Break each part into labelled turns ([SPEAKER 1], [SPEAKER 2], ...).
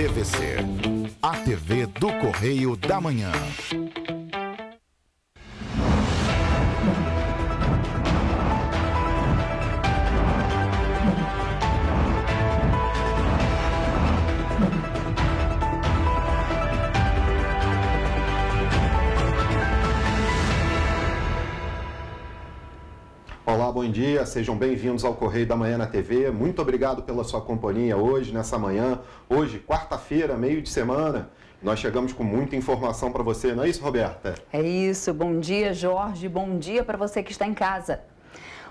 [SPEAKER 1] TVC, a TV do Correio da Manhã.
[SPEAKER 2] Olá, bom dia, sejam bem-vindos ao Correio da Manhã na TV. Muito obrigado pela sua companhia hoje, nessa manhã. Hoje, quarta-feira, meio de semana, nós chegamos com muita informação para você, não é isso, Roberta?
[SPEAKER 3] É isso, bom dia, Jorge, bom dia para você que está em casa.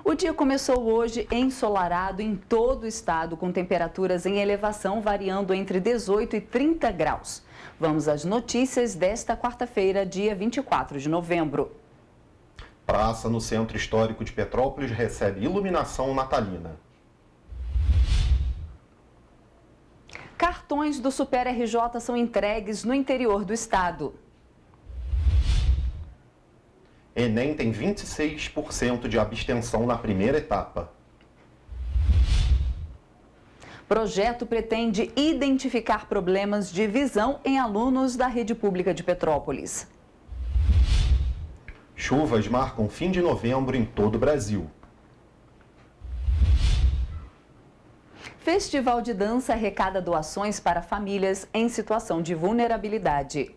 [SPEAKER 3] O dia começou hoje ensolarado em todo o estado, com temperaturas em elevação variando entre 18 e 30 graus. Vamos às notícias desta quarta-feira, dia 24 de novembro.
[SPEAKER 2] Praça no Centro Histórico de Petrópolis recebe iluminação natalina.
[SPEAKER 3] Cartões do Super RJ são entregues no interior do estado.
[SPEAKER 2] Enem tem 26% de abstenção na primeira etapa.
[SPEAKER 3] Projeto pretende identificar problemas de visão em alunos da rede pública de Petrópolis.
[SPEAKER 2] Chuvas marcam fim de novembro em todo o Brasil.
[SPEAKER 3] Festival de dança arrecada doações para famílias em situação de vulnerabilidade.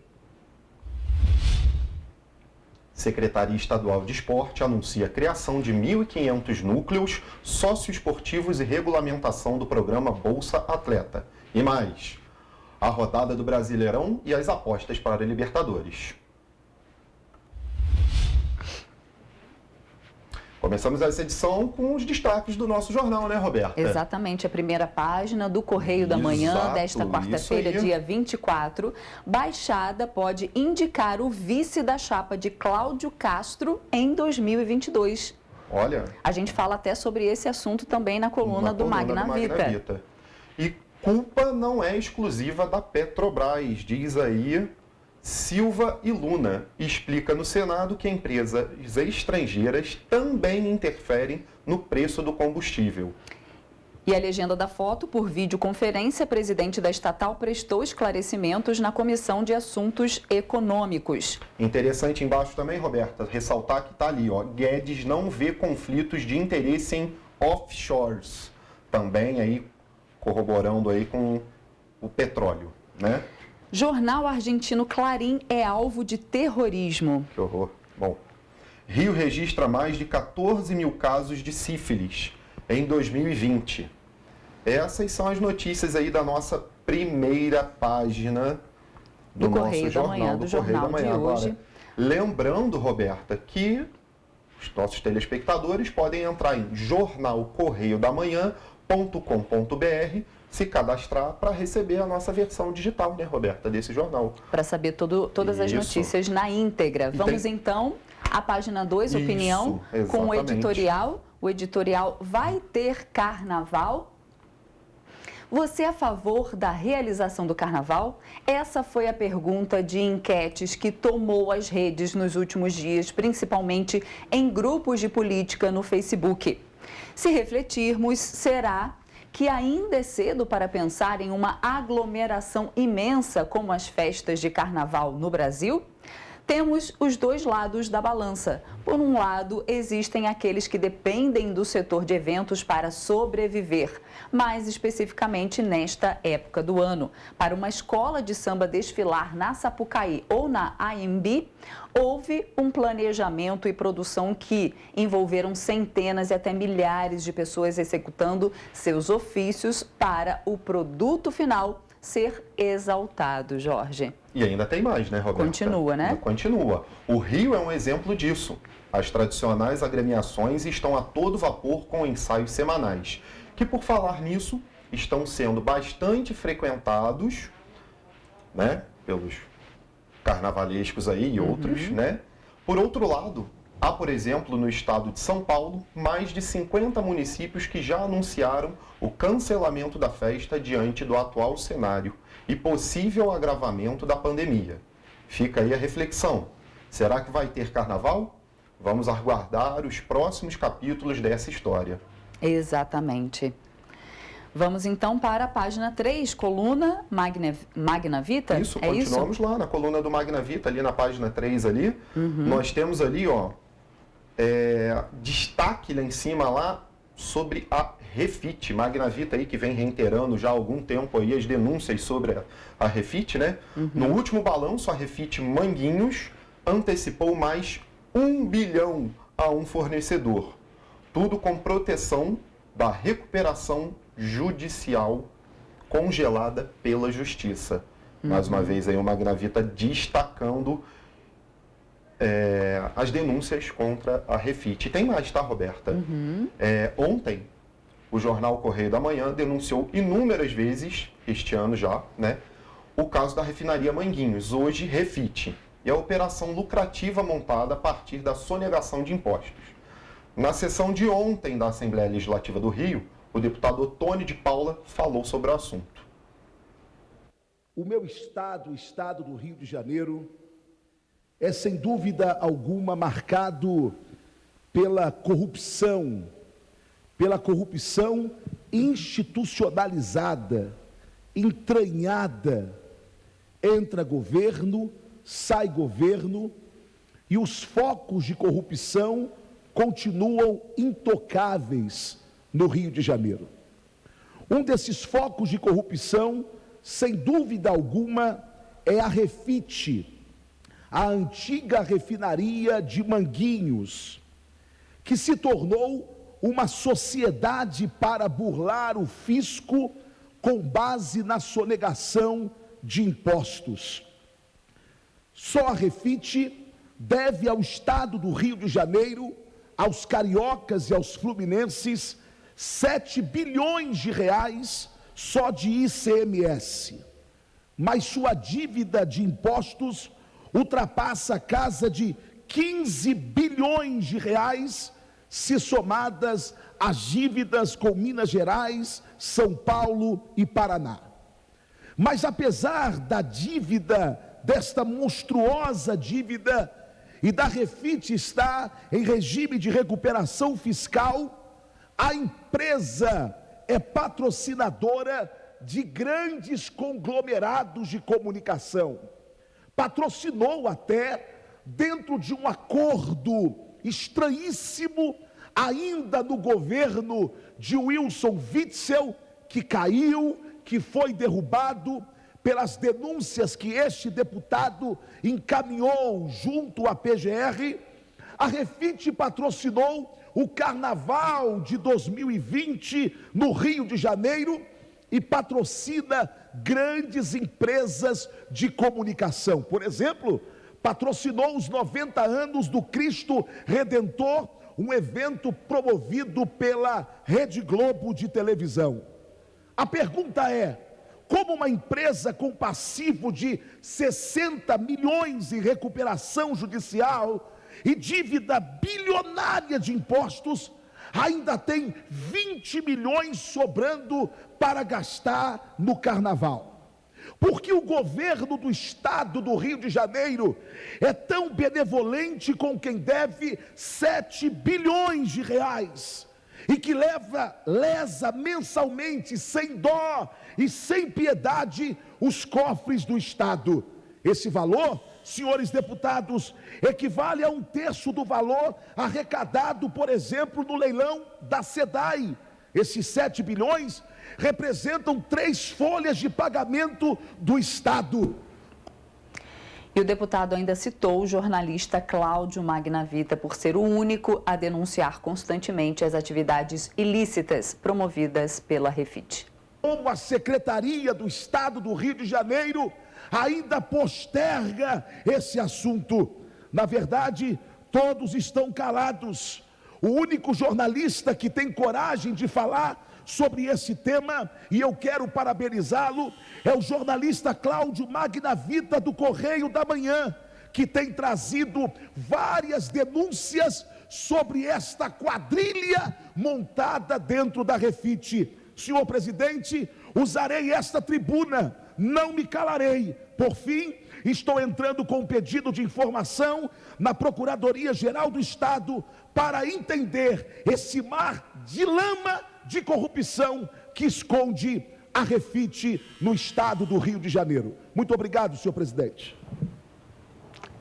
[SPEAKER 2] Secretaria Estadual de Esporte anuncia a criação de 1.500 núcleos socioesportivos e regulamentação do programa Bolsa Atleta. E mais, a rodada do Brasileirão e as apostas para a Libertadores. Começamos essa edição com os destaques do nosso jornal, né, Roberta?
[SPEAKER 3] Exatamente, a primeira página do Correio da Manhã desta quarta-feira, dia 24. Baixada pode indicar o vice da chapa de Cláudio Castro em 2022.
[SPEAKER 2] Olha...
[SPEAKER 3] A gente fala até sobre esse assunto também na coluna do Magna Vita.
[SPEAKER 2] E culpa não é exclusiva da Petrobras, diz aí Silva e Luna. Explica no Senado que empresas estrangeiras também interferem no preço do combustível.
[SPEAKER 3] E a legenda da foto, por videoconferência, presidente da estatal prestou esclarecimentos na Comissão de Assuntos Econômicos.
[SPEAKER 2] Interessante embaixo também, Roberta, ressaltar que está ali, ó, Guedes não vê conflitos de interesse em offshores. Também aí corroborando aí com o petróleo, né?
[SPEAKER 3] Jornal argentino Clarín é alvo de terrorismo.
[SPEAKER 2] Que horror. Bom, Rio registra mais de 14 mil casos de sífilis em 2020. Essas são as notícias aí da nossa primeira página do nosso jornal, do Correio da Manhã. Agora, lembrando, Roberta, que os nossos telespectadores podem entrar em jornalcorreiodamanhã.com.br, se cadastrar para receber a nossa versão digital, né, Roberta, desse jornal.
[SPEAKER 3] Para saber todas as notícias na íntegra. Vamos então à página 2, opinião, com o editorial. O editorial vai ter carnaval? Você é a favor da realização do carnaval? Essa foi a pergunta de enquetes que tomou as redes nos últimos dias, principalmente em grupos de política no Facebook. Se refletirmos, será que ainda é cedo para pensar em uma aglomeração imensa como as festas de carnaval no Brasil? Temos os dois lados da balança. Por um lado, existem aqueles que dependem do setor de eventos para sobreviver, mais especificamente nesta época do ano. Para uma escola de samba desfilar na Sapucaí ou na AMB, houve um planejamento e produção que envolveram centenas e até milhares de pessoas executando seus ofícios para o produto final ser exaltado, Jorge.
[SPEAKER 2] E ainda tem mais, né, Roberta?
[SPEAKER 3] Continua, né?
[SPEAKER 2] Continua. O Rio é um exemplo disso. As tradicionais agremiações estão a todo vapor com ensaios semanais, que, por falar nisso, estão sendo bastante frequentados, né, pelos carnavalescos aí e outros, né? Por outro lado, há, por exemplo, no estado de São Paulo, mais de 50 municípios que já anunciaram o cancelamento da festa diante do atual cenário e possível agravamento da pandemia. Fica aí a reflexão. Será que vai ter carnaval? Vamos aguardar os próximos capítulos dessa história.
[SPEAKER 3] Exatamente. Vamos então para a página 3, coluna Magna Vita.
[SPEAKER 2] Isso, continuamos lá na coluna do Magna Vita, ali na página 3 ali. Nós temos ali, ó, destaque lá em cima lá sobre a Refit. Magna Vita aí que vem reiterando já há algum tempo aí as denúncias sobre a Refit, né? No último balanço, a Refit Manguinhos antecipou mais 1 bilhão a um fornecedor. Tudo com proteção da recuperação judicial congelada pela Justiça. Mais uma vez aí o Magna Vita destacando as denúncias contra a Refit. Tem mais, tá, Roberta? Ontem, o jornal Correio da Manhã denunciou inúmeras vezes, este ano já, né, o caso da refinaria Manguinhos, hoje Refit, e a operação lucrativa montada a partir da sonegação de impostos. Na sessão de ontem da Assembleia Legislativa do Rio, o deputado Otônio de Paula falou sobre o assunto.
[SPEAKER 4] O meu estado, o estado do Rio de Janeiro, é sem dúvida alguma marcado pela corrupção institucionalizada, entranhada, entra governo, sai governo, e os focos de corrupção continuam intocáveis no Rio de Janeiro. Um desses focos de corrupção, sem dúvida alguma, é a Refit, a antiga refinaria de Manguinhos, que se tornou uma sociedade para burlar o fisco com base na sonegação de impostos. Só a Refit deve ao Estado do Rio de Janeiro, aos cariocas e aos fluminenses, 7 bilhões de reais só de ICMS. Mas sua dívida de impostos ultrapassa a casa de 15 bilhões de reais, se somadas as dívidas com Minas Gerais, São Paulo e Paraná. Mas apesar da dívida, desta monstruosa dívida, e da Refit estar em regime de recuperação fiscal, a empresa é patrocinadora de grandes conglomerados de comunicação. Patrocinou até, dentro de um acordo estranhíssimo, ainda no governo de Wilson Witzel, que caiu, que foi derrubado pelas denúncias que este deputado encaminhou junto à PGR. A Refit patrocinou o Carnaval de 2020 no Rio de Janeiro e patrocina grandes empresas de comunicação. Por exemplo, patrocinou os 90 anos do Cristo Redentor, um evento promovido pela Rede Globo de televisão. A pergunta é: como uma empresa com passivo de 60 milhões em recuperação judicial e dívida bilionária de impostos, ainda tem 20 milhões sobrando para gastar no carnaval? Porque o governo do estado do Rio de Janeiro é tão benevolente com quem deve 7 bilhões de reais e que lesa mensalmente, sem dó e sem piedade, os cofres do estado. Esse valor, senhores deputados, equivale a 1/3 do valor arrecadado, por exemplo, no leilão da SEDAI. Esses 7 bilhões representam 3 folhas de pagamento do Estado.
[SPEAKER 3] E o deputado ainda citou o jornalista Cláudio Magna Vita por ser o único a denunciar constantemente as atividades ilícitas promovidas pela Refit.
[SPEAKER 4] Como a Secretaria do Estado do Rio de Janeiro ainda posterga esse assunto. Na verdade, todos estão calados. O único jornalista que tem coragem de falar sobre esse tema, e eu quero parabenizá-lo, é o jornalista Cláudio Magna Vita do Correio da Manhã, que tem trazido várias denúncias sobre esta quadrilha montada dentro da Refit. Senhor presidente, usarei esta tribuna, não me calarei. Por fim, estou entrando com um pedido de informação na Procuradoria-Geral do Estado para entender esse mar de lama de corrupção que esconde a Refit no estado do Rio de Janeiro. Muito obrigado, senhor presidente.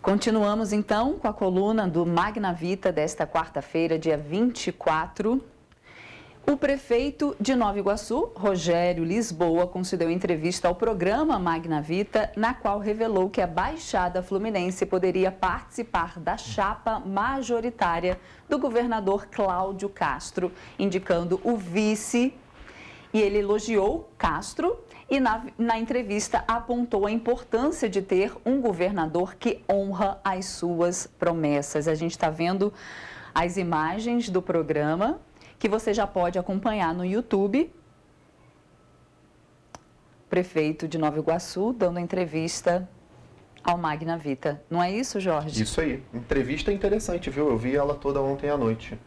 [SPEAKER 3] Continuamos então com a coluna do Magna Vita desta quarta-feira, dia 24. O prefeito de Nova Iguaçu, Rogério Lisboa, concedeu entrevista ao programa Magna Vita, na qual revelou que a Baixada Fluminense poderia participar da chapa majoritária do governador Cláudio Castro, indicando o vice. E ele elogiou Castro e na entrevista apontou a importância de ter um governador que honra as suas promessas. A gente está vendo as imagens do programa, que você já pode acompanhar no YouTube. Prefeito de Nova Iguaçu dando entrevista ao Magna Vita. Não é isso, Jorge?
[SPEAKER 2] Isso aí. Entrevista interessante, viu? Eu vi ela toda ontem à noite.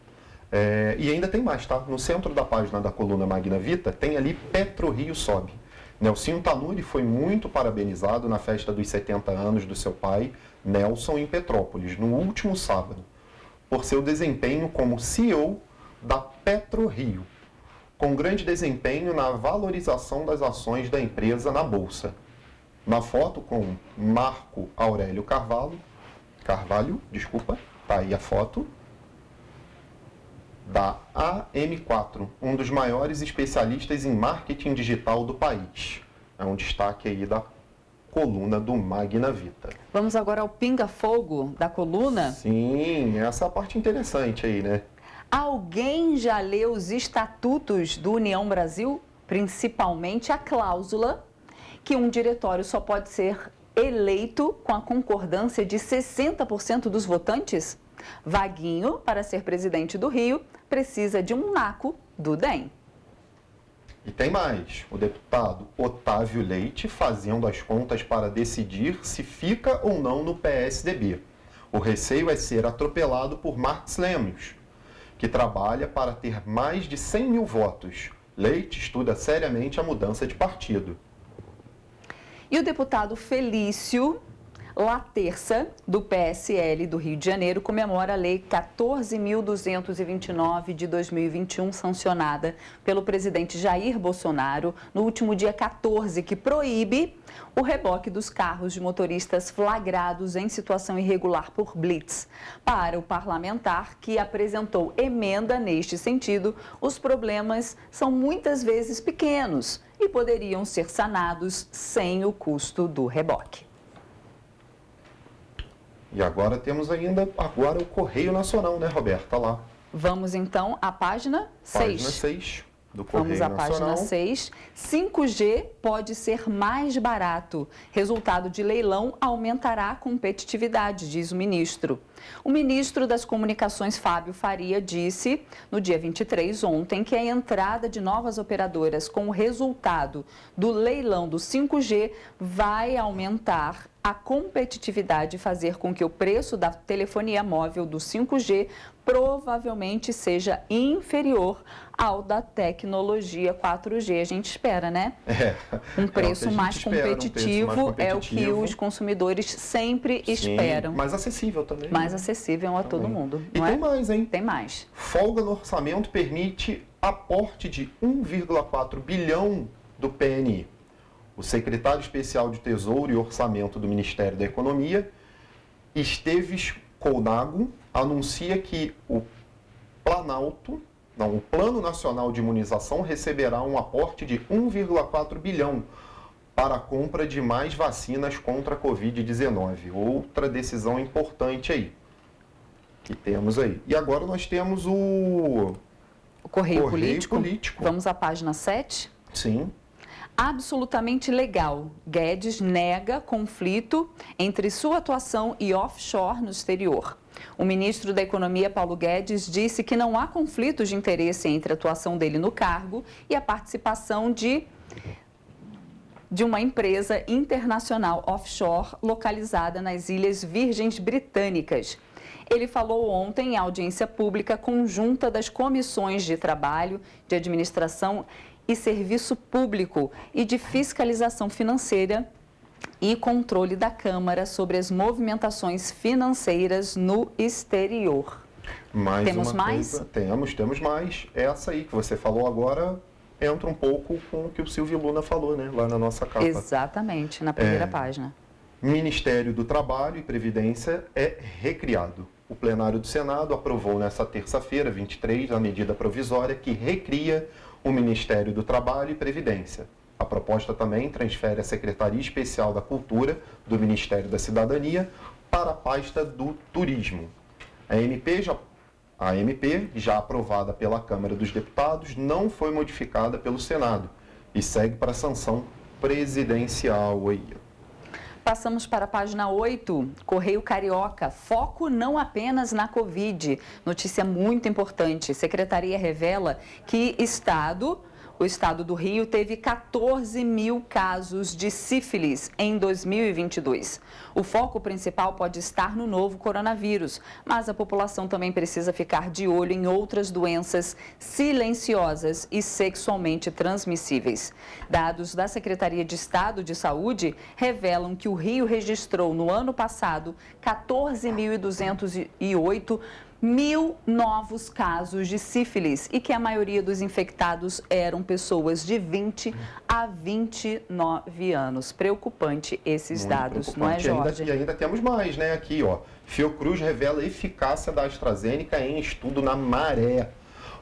[SPEAKER 2] E ainda tem mais, tá? No centro da página da coluna Magna Vita, tem ali PetroRio Sobe. Nelsinho Tanuri foi muito parabenizado na festa dos 70 anos do seu pai, Nelson, em Petrópolis, no último sábado, por seu desempenho como CEO da PetroRio, com grande desempenho na valorização das ações da empresa na Bolsa. Na foto com Marco Aurélio Carvalho, tá aí a foto, da AM4, um dos maiores especialistas em marketing digital do país. É um destaque aí da coluna do Magna Vita.
[SPEAKER 3] Vamos agora ao pinga-fogo da coluna?
[SPEAKER 2] Sim, essa é a parte interessante aí, né?
[SPEAKER 3] Alguém já leu os estatutos do União Brasil? Principalmente a cláusula que um diretório só pode ser eleito com a concordância de 60% dos votantes? Vaguinho, para ser presidente do Rio, precisa de um naco do DEM.
[SPEAKER 2] E tem mais, o deputado Otávio Leite fazendo as contas para decidir se fica ou não no PSDB. O receio é ser atropelado por Marcos Lemos, que trabalha para ter mais de 100 mil votos. Leite estuda seriamente a mudança de partido.
[SPEAKER 3] E o deputado Felício Laterça, do PSL do Rio de Janeiro, comemora a Lei 14.229 de 2021, sancionada pelo presidente Jair Bolsonaro no último dia 14, que proíbe o reboque dos carros de motoristas flagrados em situação irregular por blitz. Para o parlamentar, que apresentou emenda neste sentido, os problemas são muitas vezes pequenos e poderiam ser sanados sem o custo do reboque.
[SPEAKER 2] E agora temos ainda o Correio Nacional, né, Roberta? Lá.
[SPEAKER 3] Vamos então à página 6.
[SPEAKER 2] Página 6 do Correio
[SPEAKER 3] Nacional. Vamos à
[SPEAKER 2] Nacional.
[SPEAKER 3] página 6. 5G pode ser mais barato. Resultado de leilão aumentará a competitividade, diz o ministro. O ministro das Comunicações, Fábio Faria, disse no dia 23, ontem, que a entrada de novas operadoras com o resultado do leilão do 5G vai aumentar a competitividade e fazer com que o preço da telefonia móvel do 5G provavelmente seja inferior ao da tecnologia 4G. A gente espera, né? Um preço mais competitivo é o que os consumidores sempre esperam.
[SPEAKER 2] Mais acessível também.
[SPEAKER 3] Mais acessível a todo mundo.
[SPEAKER 2] E tem mais, hein?
[SPEAKER 3] Tem mais.
[SPEAKER 2] Folga no orçamento permite aporte de 1,4 bilhão do PNI. O secretário especial de Tesouro e Orçamento do Ministério da Economia, Esteves Colnago, anuncia que o Plano Nacional de Imunização receberá um aporte de 1,4 bilhão para a compra de mais vacinas contra a Covid-19. Outra decisão importante aí que temos aí. E agora nós temos o
[SPEAKER 3] Correio Político. Vamos à página 7?
[SPEAKER 2] Sim.
[SPEAKER 3] Absolutamente legal. Guedes nega conflito entre sua atuação e offshore no exterior. O ministro da Economia, Paulo Guedes, disse que não há conflitos de interesse entre a atuação dele no cargo e a participação de uma empresa internacional offshore localizada nas Ilhas Virgens Britânicas. Ele falou ontem em audiência pública conjunta das comissões de trabalho, de administração e serviço público e de fiscalização financeira e controle da Câmara sobre as movimentações financeiras no exterior. Temos mais?
[SPEAKER 2] Temos mais. Essa aí que você falou agora entra um pouco com o que o Silvio Luna falou, né, lá na nossa capa.
[SPEAKER 3] Exatamente, na primeira página.
[SPEAKER 2] Ministério do Trabalho e Previdência é recriado. O plenário do Senado aprovou nesta terça-feira, 23, a medida provisória que recria o Ministério do Trabalho e Previdência. A proposta também transfere a Secretaria Especial da Cultura do Ministério da Cidadania para a pasta do Turismo. A MP, já aprovada pela Câmara dos Deputados, não foi modificada pelo Senado e segue para a sanção presidencial aí.
[SPEAKER 3] Passamos para a página 8, Correio Carioca, foco não apenas na Covid. Notícia muito importante, Secretaria revela que o estado do Rio teve 14 mil casos de sífilis em 2022. O foco principal pode estar no novo coronavírus, mas a população também precisa ficar de olho em outras doenças silenciosas e sexualmente transmissíveis. Dados da Secretaria de Estado de Saúde revelam que o Rio registrou no ano passado 14.208 novos casos de sífilis e que a maioria dos infectados eram pessoas de 20 a 29 anos. Preocupante esses
[SPEAKER 2] Muito
[SPEAKER 3] dados,
[SPEAKER 2] preocupante.
[SPEAKER 3] não é, Jorge?
[SPEAKER 2] E ainda temos mais, né? Aqui, ó. Fiocruz revela a eficácia da AstraZeneca em estudo na Maré.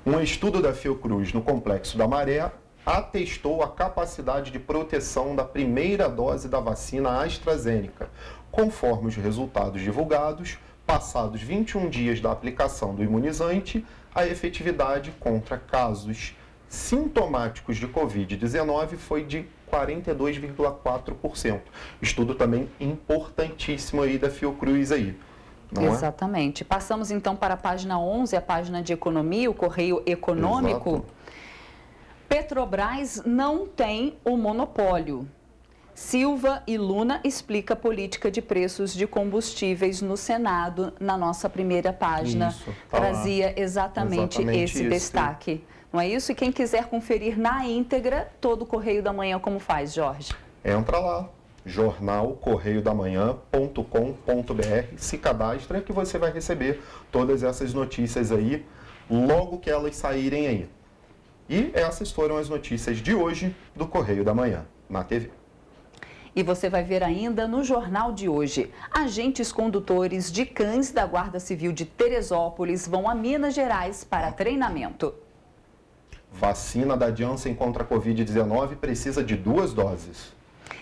[SPEAKER 2] Um estudo da Fiocruz no Complexo da Maré atestou a capacidade de proteção da primeira dose da vacina AstraZeneca. Conforme os resultados divulgados, passados 21 dias da aplicação do imunizante, a efetividade contra casos sintomáticos de Covid-19 foi de 42,4%. Estudo também importantíssimo aí da Fiocruz aí.
[SPEAKER 3] Exatamente. Passamos então para a página 11, a página de economia, o Correio Econômico.
[SPEAKER 2] Exato.
[SPEAKER 3] Petrobras não tem o monopólio. Silva e Luna explica a política de preços de combustíveis no Senado, na nossa primeira página.
[SPEAKER 2] Isso, tá
[SPEAKER 3] trazia
[SPEAKER 2] lá.
[SPEAKER 3] exatamente esse destaque. Não é isso? E quem quiser conferir na íntegra todo o Correio da Manhã, como faz, Jorge?
[SPEAKER 2] Entra lá, jornalcorreiodamanhã.com.br, se cadastra que você vai receber todas essas notícias aí, logo que elas saírem aí. E essas foram as notícias de hoje do Correio da Manhã, na TV.
[SPEAKER 3] E você vai ver ainda no jornal de hoje. Agentes condutores de cães da Guarda Civil de Teresópolis vão a Minas Gerais para treinamento.
[SPEAKER 2] Vacina da Janssen contra a Covid-19 precisa de 2 doses.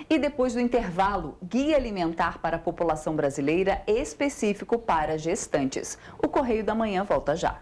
[SPEAKER 3] E depois do intervalo, guia alimentar para a população brasileira específico para gestantes. O Correio da Manhã volta já.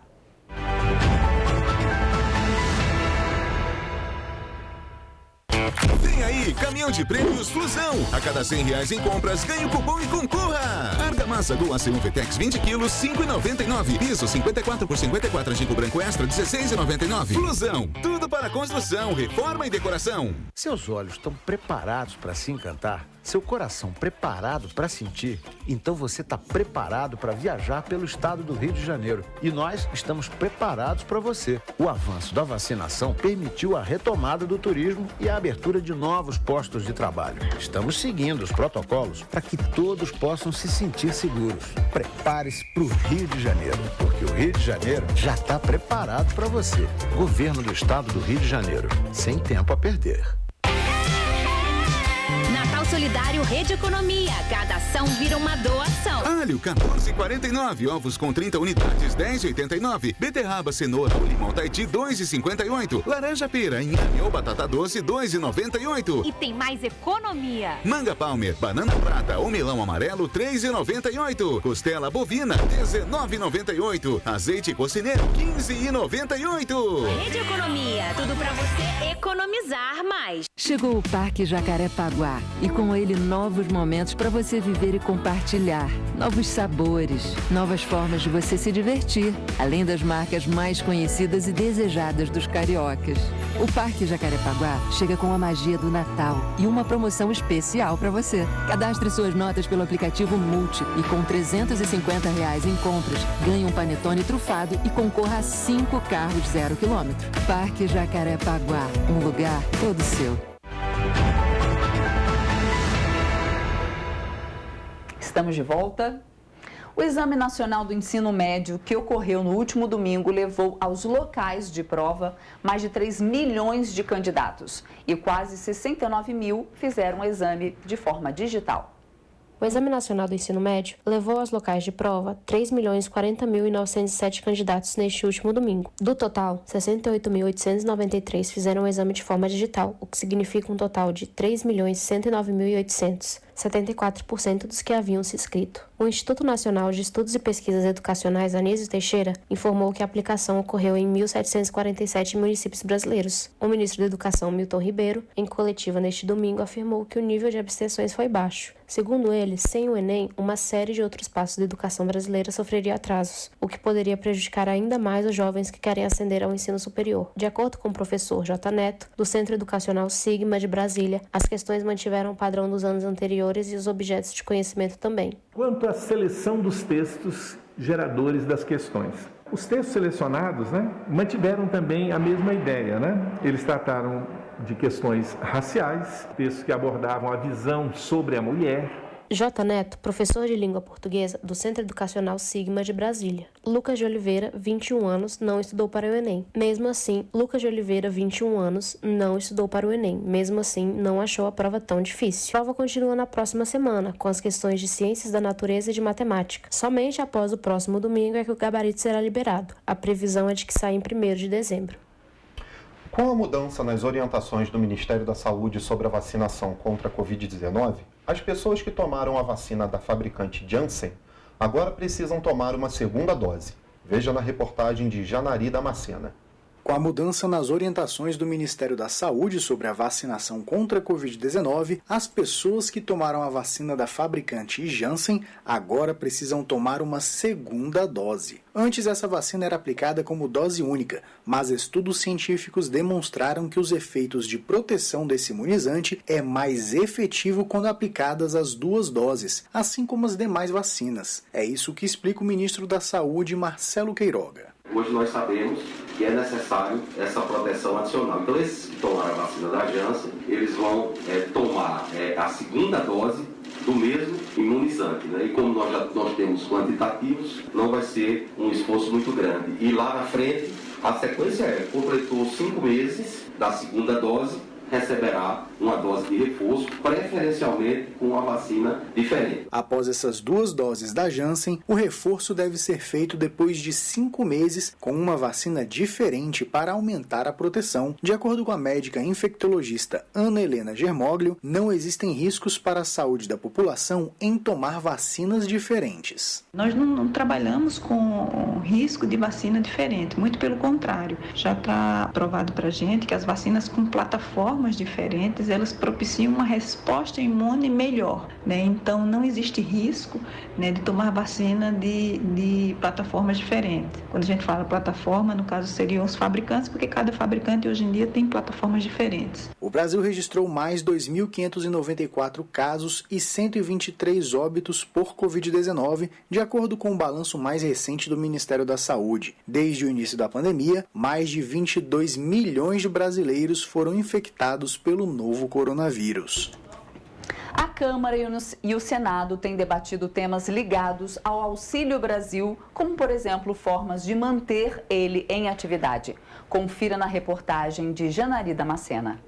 [SPEAKER 5] Vem aí, caminhão de prêmios Flusão. A cada R$100 em compras, ganhe o cupom e concorra. Argamassa Gol AC1 Vetex 20 quilos, R$5,99. Piso 54 por 54 Angico Branco Extra, R$16,99. Flusão, tudo para construção, reforma e decoração.
[SPEAKER 6] Seus olhos estão preparados para se encantar? Seu coração preparado para sentir? Então você está preparado para viajar pelo estado do Rio de Janeiro. E nós estamos preparados para você. O avanço da vacinação permitiu a retomada do turismo e a abertura de novos postos de trabalho. Estamos seguindo os protocolos para que todos possam se sentir seguros. Prepare-se para o Rio de Janeiro, porque o Rio de Janeiro já está preparado para você. Governo do estado do Rio de Janeiro. Sem tempo a perder.
[SPEAKER 7] Natal Solidário Rede Economia. Cada ação vira uma doação.
[SPEAKER 5] Alho, 14,49. Ovos com 30 unidades, 10,89. Beterraba, cenoura ou limão Tahiti, 2,58. Laranja pera, inhame ou batata doce, 2,98.
[SPEAKER 7] E tem mais economia.
[SPEAKER 5] Manga Palmer, banana prata ou melão amarelo, 3,98. Costela bovina, 19,98. Azeite cocineiro, 15,98.
[SPEAKER 7] Rede Economia, tudo pra você economizar mais.
[SPEAKER 8] Chegou o Parque Jacarepaguá e com ele novos momentos para você viver e compartilhar, novos sabores, novas formas de você se divertir, além das marcas mais conhecidas e desejadas dos cariocas. O Parque Jacarepaguá chega com a magia do Natal e uma promoção especial para você. Cadastre suas notas pelo aplicativo Multi e com R$350 em compras, ganhe um panetone trufado e concorra a 5 carros 0 km. Parque Jacarepaguá, um lugar todo seu.
[SPEAKER 3] Estamos de volta. O Exame Nacional do Ensino Médio, que ocorreu no último domingo, levou aos locais de prova mais de 3 milhões de candidatos e quase 69 mil fizeram o exame de forma digital.
[SPEAKER 9] O Exame Nacional do Ensino Médio levou aos locais de prova 3.040.907 candidatos neste último domingo. Do total, 68.893 fizeram o exame de forma digital, o que significa um total de 3.109.800, 74% dos que haviam se inscrito. O Instituto Nacional de Estudos e Pesquisas Educacionais Anísio Teixeira informou que a aplicação ocorreu em 1.747 municípios brasileiros. O ministro da Educação, Milton Ribeiro, em coletiva neste domingo, afirmou que o nível de abstenções foi baixo. Segundo ele, sem o Enem, uma série de outros passos da educação brasileira sofreria atrasos, o que poderia prejudicar ainda mais os jovens que querem ascender ao ensino superior. De acordo com o professor J. Neto, do Centro Educacional Sigma de Brasília, as questões mantiveram o padrão dos anos anteriores e os objetos de conhecimento também.
[SPEAKER 10] Quanto à seleção dos textos geradores das questões, os textos selecionados, mantiveram também a mesma ideia, Eles trataram de questões raciais, textos que abordavam a visão sobre a mulher.
[SPEAKER 9] J. Neto, professor de língua portuguesa do Centro Educacional Sigma de Brasília. Lucas de Oliveira, 21 anos, não estudou para o Enem. Mesmo assim, Lucas de Oliveira, 21 anos, não estudou para o Enem. Mesmo assim, não achou a prova tão difícil. A prova continua na próxima semana, com as questões de ciências da natureza e de matemática. Somente após o próximo domingo é que o gabarito será liberado. A previsão é de que saia em 1º de dezembro.
[SPEAKER 2] Com a mudança nas orientações do Ministério da Saúde sobre a vacinação contra a Covid-19, as pessoas que tomaram a vacina da fabricante Janssen agora precisam tomar uma segunda dose. Veja na reportagem de Janari Damascena.
[SPEAKER 11] Com a mudança nas orientações do Ministério da Saúde sobre a vacinação contra a Covid-19, as pessoas que tomaram a vacina da fabricante Janssen agora precisam tomar uma segunda dose. Antes, essa vacina era aplicada como dose única, mas estudos científicos demonstraram que os efeitos de proteção desse imunizante é mais efetivo quando aplicadas as 2 doses, assim como as demais vacinas. É isso que explica o ministro da Saúde, Marcelo Queiroga.
[SPEAKER 12] Hoje nós sabemos que é necessário essa proteção adicional. Então, esses que tomaram a vacina da Janssen, eles vão tomar a segunda dose do mesmo imunizante, E como nós temos quantitativos, não vai ser um esforço muito grande. E lá na frente, a sequência completou 5 meses da segunda dose, receberá uma dose de reforço, preferencialmente com uma vacina diferente.
[SPEAKER 11] Após essas 2 doses da Janssen, o reforço deve ser feito depois de 5 meses com uma vacina diferente para aumentar a proteção. De acordo com a médica infectologista Ana Helena Germoglio, não existem riscos para a saúde da população em tomar vacinas diferentes.
[SPEAKER 13] Nós não trabalhamos com risco de vacina diferente, muito pelo contrário. Já está provado para a gente que as vacinas com plataformas diferentes, elas propiciam uma resposta imune melhor, Então, não existe risco, de tomar vacina de plataformas diferentes. Quando a gente fala plataforma, no caso seriam os fabricantes, porque cada fabricante hoje em dia tem plataformas diferentes.
[SPEAKER 11] O Brasil registrou mais 2.594 casos e 123 óbitos por Covid-19, de acordo com o balanço mais recente do Ministério da Saúde. Desde o início da pandemia, mais de 22 milhões de brasileiros foram infectados pelo novo coronavírus.
[SPEAKER 3] A Câmara e o Senado têm debatido temas ligados ao Auxílio Brasil, como, por exemplo, formas de manter ele em atividade. Confira na reportagem de Janari Damascena.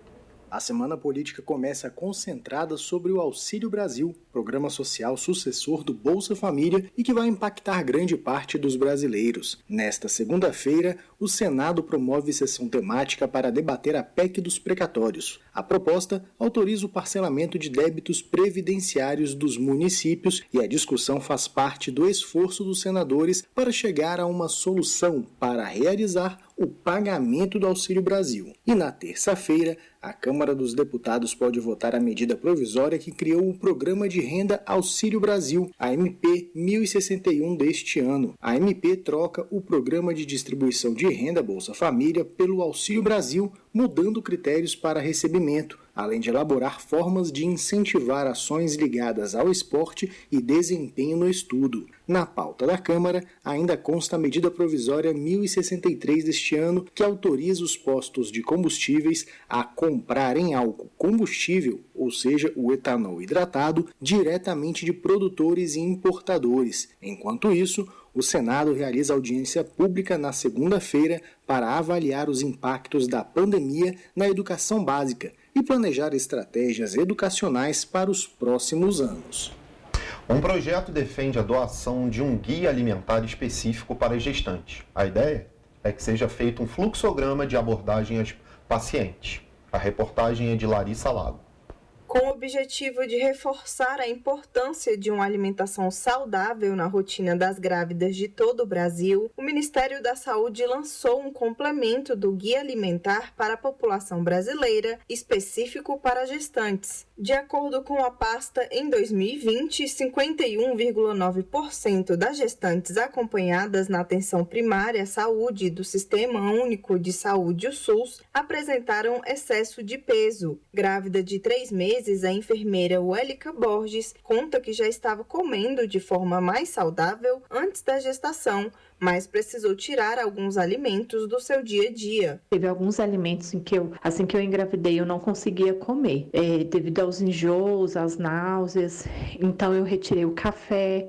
[SPEAKER 11] A semana política começa concentrada sobre o Auxílio Brasil, programa social sucessor do Bolsa Família e que vai impactar grande parte dos brasileiros. Nesta segunda-feira, o Senado promove sessão temática para debater a PEC dos precatórios. A proposta autoriza o parcelamento de débitos previdenciários dos municípios e a discussão faz parte do esforço dos senadores para chegar a uma solução para realizar o pagamento do Auxílio Brasil. E na terça-feira, a Câmara dos Deputados pode votar a medida provisória que criou o Programa de Renda Auxílio Brasil, a MP 1061 deste ano. A MP troca o Programa de Distribuição de Renda Bolsa Família pelo Auxílio Brasil, mudando critérios para recebimento, além de elaborar formas de incentivar ações ligadas ao esporte e desempenho no estudo. Na pauta da Câmara, ainda consta a medida provisória 1063 deste ano, que autoriza os postos de combustíveis a comprarem álcool combustível, ou seja, o etanol hidratado, diretamente de produtores e importadores. Enquanto isso, o Senado realiza audiência pública na segunda-feira para avaliar os impactos da pandemia na educação básica e planejar estratégias educacionais para os próximos anos.
[SPEAKER 2] Um projeto defende a doação de um guia alimentar específico para gestantes. A ideia é que seja feito um fluxograma de abordagem aos pacientes. A reportagem é de Larissa Lago.
[SPEAKER 14] Com o objetivo de reforçar a importância de uma alimentação saudável na rotina das grávidas de todo o Brasil, o Ministério da Saúde lançou um complemento do Guia Alimentar para a população brasileira, específico para gestantes. De acordo com a pasta, em 2020, 51,9% das gestantes acompanhadas na atenção primária à saúde do Sistema Único de Saúde, o SUS, apresentaram excesso de peso. Grávida de 3 meses, a enfermeira Wélica Borges conta que já estava comendo de forma mais saudável antes da gestação, mas precisou tirar alguns alimentos do seu dia a dia.
[SPEAKER 15] Teve alguns alimentos em que assim que eu engravidei, eu não conseguia comer, devido aos enjoos, às náuseas. Então eu retirei o café,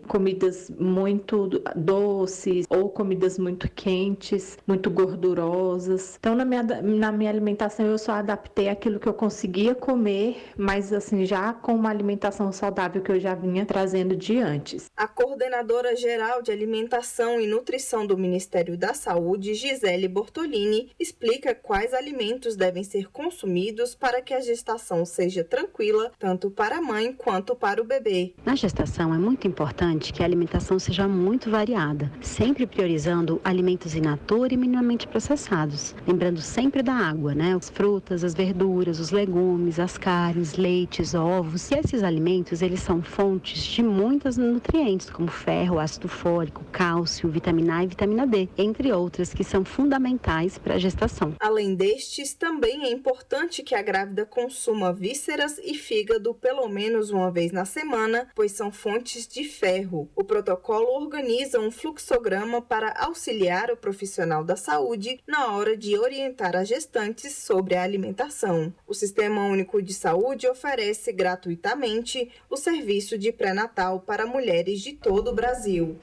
[SPEAKER 15] comidas muito doces ou comidas muito quentes, muito gordurosas. Então na minha alimentação eu só adaptei aquilo que eu conseguia comer, mas assim já com uma alimentação saudável que eu já vinha trazendo de antes.
[SPEAKER 14] A coordenadora geral de alimentação e Nutrição do Ministério da Saúde, Gisele Bortolini, explica quais alimentos devem ser consumidos para que a gestação seja tranquila, tanto para a mãe quanto para o bebê.
[SPEAKER 16] Na gestação é muito importante que a alimentação seja muito variada, sempre priorizando alimentos in natura e minimamente processados. Lembrando sempre da água, né? As frutas, as verduras, os legumes, as carnes, leites, ovos. E esses alimentos, eles são fontes de muitos nutrientes, como ferro, ácido fólico, cálcio, vitamina A e vitamina D, entre outras que são fundamentais para a gestação.
[SPEAKER 14] Além destes, também é importante que a grávida consuma vísceras e fígado pelo menos uma vez na semana, pois são fontes de ferro. O protocolo organiza um fluxograma para auxiliar o profissional da saúde na hora de orientar as gestantes sobre a alimentação. O Sistema Único de Saúde oferece gratuitamente o serviço de pré-natal para mulheres de todo o Brasil.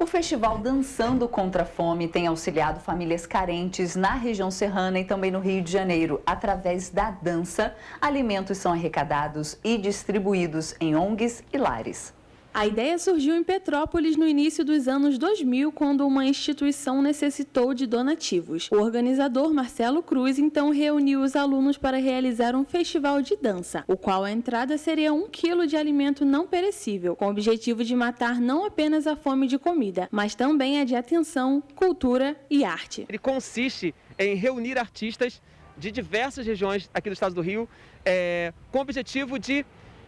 [SPEAKER 3] O Festival Dançando contra a Fome tem auxiliado famílias carentes na região serrana e também no Rio de Janeiro. Através da dança, alimentos são arrecadados e distribuídos em ONGs e lares.
[SPEAKER 17] A ideia surgiu em Petrópolis no início dos anos 2000, quando uma instituição necessitou de donativos. O organizador, Marcelo Cruz, então reuniu os alunos para realizar um festival de dança, o qual a entrada seria 1 quilo de alimento não perecível, com o objetivo de matar não apenas a fome de comida, mas também a de atenção, cultura e arte.
[SPEAKER 18] Ele consiste em reunir artistas de diversas regiões aqui do estado do Rio, com o objetivo de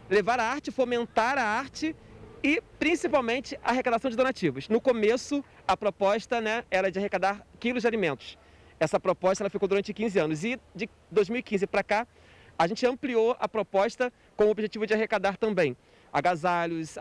[SPEAKER 18] levar a arte, fomentar a arte e, principalmente, a arrecadação de donativos. No começo, a proposta era de arrecadar quilos de alimentos. Essa proposta ela ficou durante 15 anos. E de 2015 para cá, a gente ampliou a proposta com o objetivo de arrecadar também agasalhos,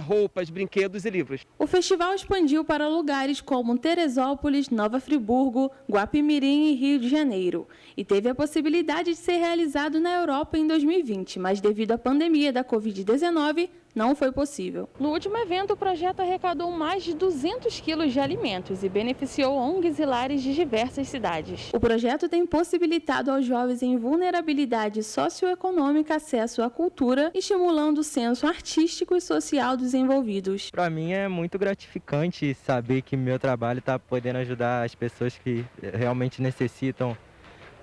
[SPEAKER 18] roupas, brinquedos e livros.
[SPEAKER 17] O festival expandiu para lugares como Teresópolis, Nova Friburgo, Guapimirim e Rio de Janeiro. E teve a possibilidade de ser realizado na Europa em 2020, mas devido à pandemia da Covid-19, não foi possível. No último evento, o projeto arrecadou mais de 200 quilos de alimentos e beneficiou ONGs e lares de diversas cidades. O projeto tem possibilitado aos jovens em vulnerabilidade socioeconômica acesso à cultura, estimulando o senso artístico e social dos envolvidos.
[SPEAKER 19] Para mim é muito gratificante saber que meu trabalho está podendo ajudar as pessoas que realmente necessitam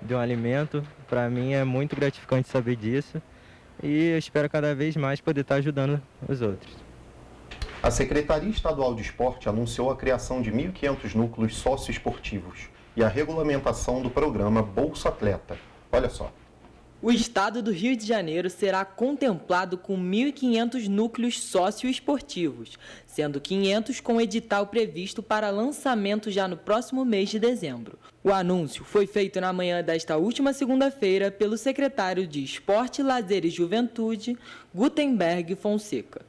[SPEAKER 19] de um alimento. Para mim é muito gratificante saber disso. E eu espero cada vez mais poder estar ajudando os outros.
[SPEAKER 2] A Secretaria Estadual de Esporte anunciou a criação de 1.500 núcleos socioesportivos e a regulamentação do programa Bolsa Atleta. Olha só.
[SPEAKER 20] O estado do Rio de Janeiro será contemplado com 1.500 núcleos socioesportivos, sendo 500 com edital previsto para lançamento já no próximo mês de dezembro. O anúncio foi feito na manhã desta última segunda-feira pelo secretário de Esporte, Lazer e Juventude, Gutenberg Fonseca,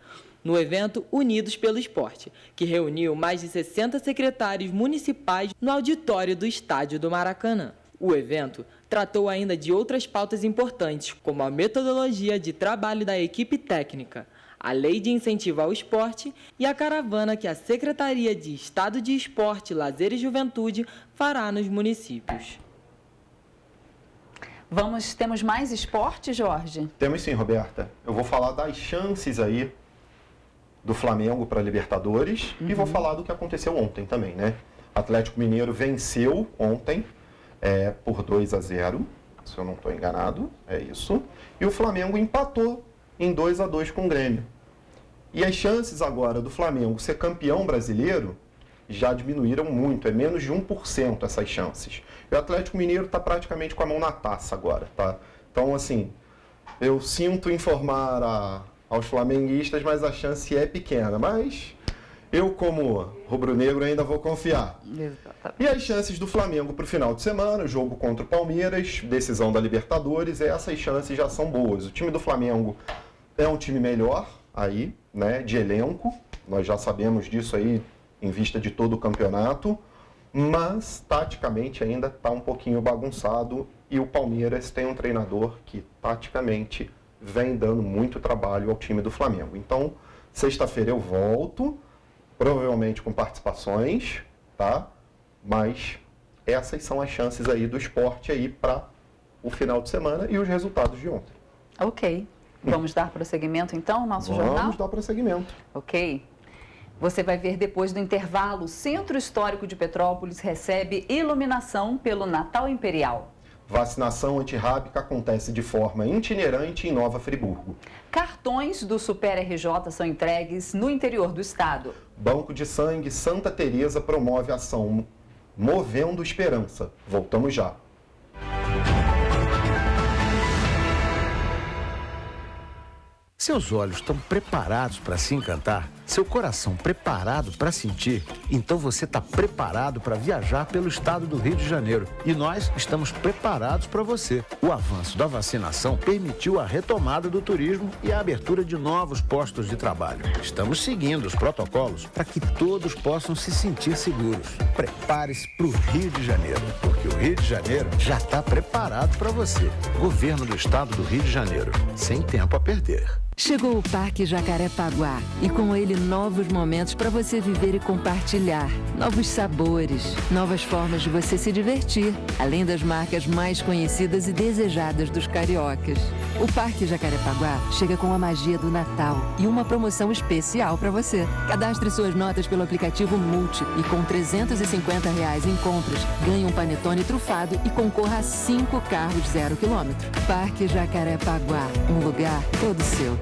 [SPEAKER 20] no evento Unidos pelo Esporte, que reuniu mais de 60 secretários municipais no auditório do Estádio do Maracanã. O evento tratou ainda de outras pautas importantes, como a metodologia de trabalho da equipe técnica, a lei de incentivo ao esporte e a caravana que a Secretaria de Estado de Esporte, Lazer e Juventude fará nos municípios.
[SPEAKER 3] Temos mais esporte, Jorge?
[SPEAKER 2] Temos sim, Roberta. Eu vou falar das chances aí do Flamengo para a Libertadores e vou falar do que aconteceu ontem também, né? Atlético Mineiro venceu ontem por 2-0, se eu não estou enganado, é isso. E o Flamengo empatou em 2-2 com o Grêmio. E as chances agora do Flamengo ser campeão brasileiro já diminuíram muito, é menos de 1% essas chances. E o Atlético Mineiro está praticamente com a mão na taça agora, tá? Então, assim, eu sinto informar aos flamenguistas, mas a chance é pequena. Mas eu, como rubro-negro, ainda vou confiar.
[SPEAKER 3] Exatamente.
[SPEAKER 2] E as chances do Flamengo para o final de semana, jogo contra o Palmeiras, decisão da Libertadores, essas chances já são boas. O time do Flamengo é um time melhor aí, né, de elenco. Nós já sabemos disso aí em vista de todo o campeonato. Mas, taticamente, ainda está um pouquinho bagunçado. E o Palmeiras tem um treinador que, taticamente, vem dando muito trabalho ao time do Flamengo. Então, sexta-feira eu volto, provavelmente com participações, tá? Mas essas são as chances aí do esporte aí para o final de semana e os resultados de ontem.
[SPEAKER 3] Ok. Vamos dar prosseguimento, então, ao nosso jornal?
[SPEAKER 2] Vamos dar prosseguimento.
[SPEAKER 3] Ok. Você vai ver depois do intervalo, o Centro Histórico de Petrópolis recebe iluminação pelo Natal Imperial.
[SPEAKER 2] Vacinação antirrábica acontece de forma itinerante em Nova Friburgo.
[SPEAKER 3] Cartões do Super RJ são entregues no interior do estado.
[SPEAKER 2] Banco de Sangue Santa Teresa promove ação Movendo Esperança. Voltamos já.
[SPEAKER 6] Seus olhos estão preparados para se encantar? Seu coração preparado para sentir? Então você está preparado para viajar pelo estado do Rio de Janeiro. E nós estamos preparados para você. O avanço da vacinação permitiu a retomada do turismo e a abertura de novos postos de trabalho. Estamos seguindo os protocolos para que todos possam se sentir seguros. Prepare-se para o Rio de Janeiro, porque o Rio de Janeiro já está preparado para você. Governo do estado do Rio de Janeiro. Sem tempo a perder.
[SPEAKER 8] Chegou o Parque Jacarepaguá e com ele novos momentos para você viver e compartilhar. Novos sabores, novas formas de você se divertir, além das marcas mais conhecidas e desejadas dos cariocas. O Parque Jacarepaguá chega com a magia do Natal e uma promoção especial para você. Cadastre suas notas pelo aplicativo Multi e com R$350 em compras, ganhe um panetone trufado e concorra a 5 carros 0 km. Parque Jacarepaguá, um lugar todo seu.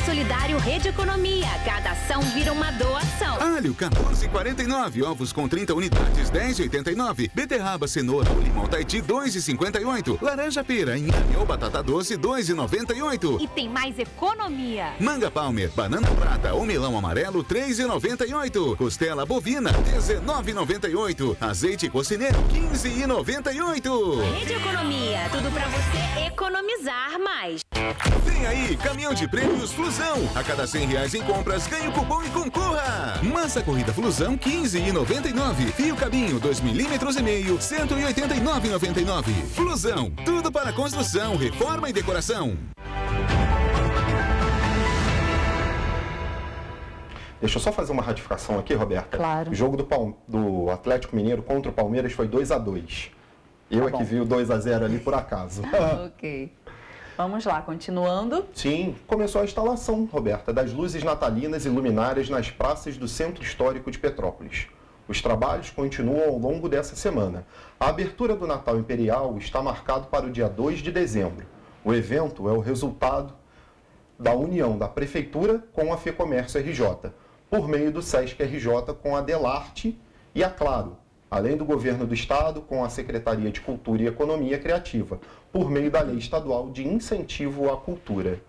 [SPEAKER 7] Solidário Rede Economia. Cada ação vira uma doação.
[SPEAKER 5] Alho, 14,49. Ovos com 30 unidades, 10,89. Beterraba, cenoura ou limão Tahiti, 2,58. Laranja pera, inhame ou batata doce, 2,98.
[SPEAKER 7] E tem mais economia.
[SPEAKER 5] Manga Palmer, banana prata ou melão amarelo, 3,98. Costela bovina, 19,98. Azeite cocineiro, 15,98.
[SPEAKER 7] Rede Economia, tudo pra você economizar mais.
[SPEAKER 5] Vem aí, caminhão de prêmios Flusão. A cada R$100 em compras, ganhe o cupom e concorra. Massa corrida Flusão, 15,99. Fio cabinho, 2,5 milímetros, 189,99. Flusão, tudo para construção, reforma e decoração.
[SPEAKER 2] Deixa eu só fazer uma ratificação aqui, Roberta.
[SPEAKER 3] Claro.
[SPEAKER 2] O jogo do Atlético Mineiro contra o Palmeiras foi 2-2. Eu é que vi o 2-0 ali por acaso.
[SPEAKER 3] Ok. Vamos lá, continuando.
[SPEAKER 2] Sim, começou a instalação, Roberta, das luzes natalinas e luminárias nas praças do Centro Histórico de Petrópolis. Os trabalhos continuam ao longo dessa semana. A abertura do Natal Imperial está marcado para o dia 2 de dezembro. O evento é o resultado da união da Prefeitura com a FEComércio RJ, por meio do Sesc RJ com a Delarte e a Claro, além do Governo do Estado, com a Secretaria de Cultura e Economia Criativa, por meio da Lei Estadual de Incentivo à Cultura.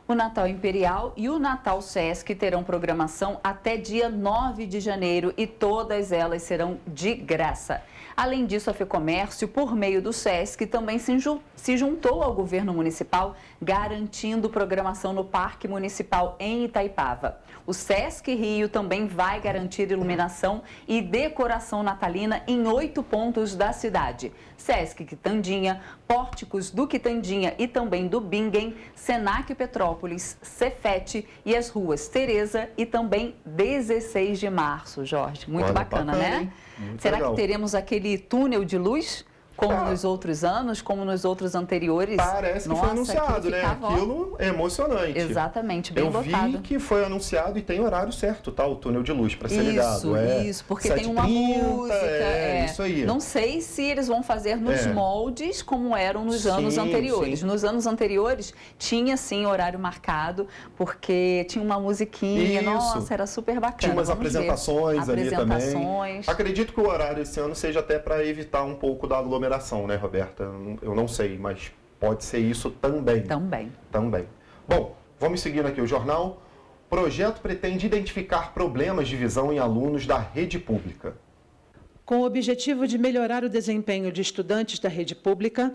[SPEAKER 3] O Natal Imperial e o Natal Sesc terão programação até dia 9 de janeiro e todas elas serão de graça. Além disso, a FEComércio, por meio do Sesc, também se juntou ao governo municipal, garantindo programação no Parque Municipal em Itaipava. O Sesc Rio também vai garantir iluminação e decoração natalina em 8 pontos da cidade. Sesc Quitandinha, Pórticos do Quitandinha e também do Bingen, Senac Petrópolis, Cefete e as ruas Tereza e também 16 de março, Jorge. Muito bacana, né? Será que teremos aquele túnel de luz? Como nos outros anos, como nos outros anteriores.
[SPEAKER 2] Parece que foi anunciado, né? Aquilo é emocionante.
[SPEAKER 3] Exatamente, bem lotado.
[SPEAKER 2] Eu vi que foi anunciado e tem horário certo, tá? O túnel de luz para ser ligado.
[SPEAKER 3] Isso, porque tem uma música.
[SPEAKER 2] Isso aí.
[SPEAKER 3] Não sei se eles vão fazer nos moldes como eram nos anos anteriores. Sim. Nos anos anteriores tinha sim horário marcado, porque tinha uma musiquinha. Isso. Nossa, era super bacana.
[SPEAKER 2] Tinha umas apresentações ali também. Acredito que o horário esse ano seja até para evitar um pouco da aglomeração, né, Roberta? Eu não sei, mas pode ser isso também. Também. Bom, vamos seguindo aqui o jornal. O projeto pretende identificar problemas de visão em alunos da rede pública.
[SPEAKER 21] Com o objetivo de melhorar o desempenho de estudantes da rede pública,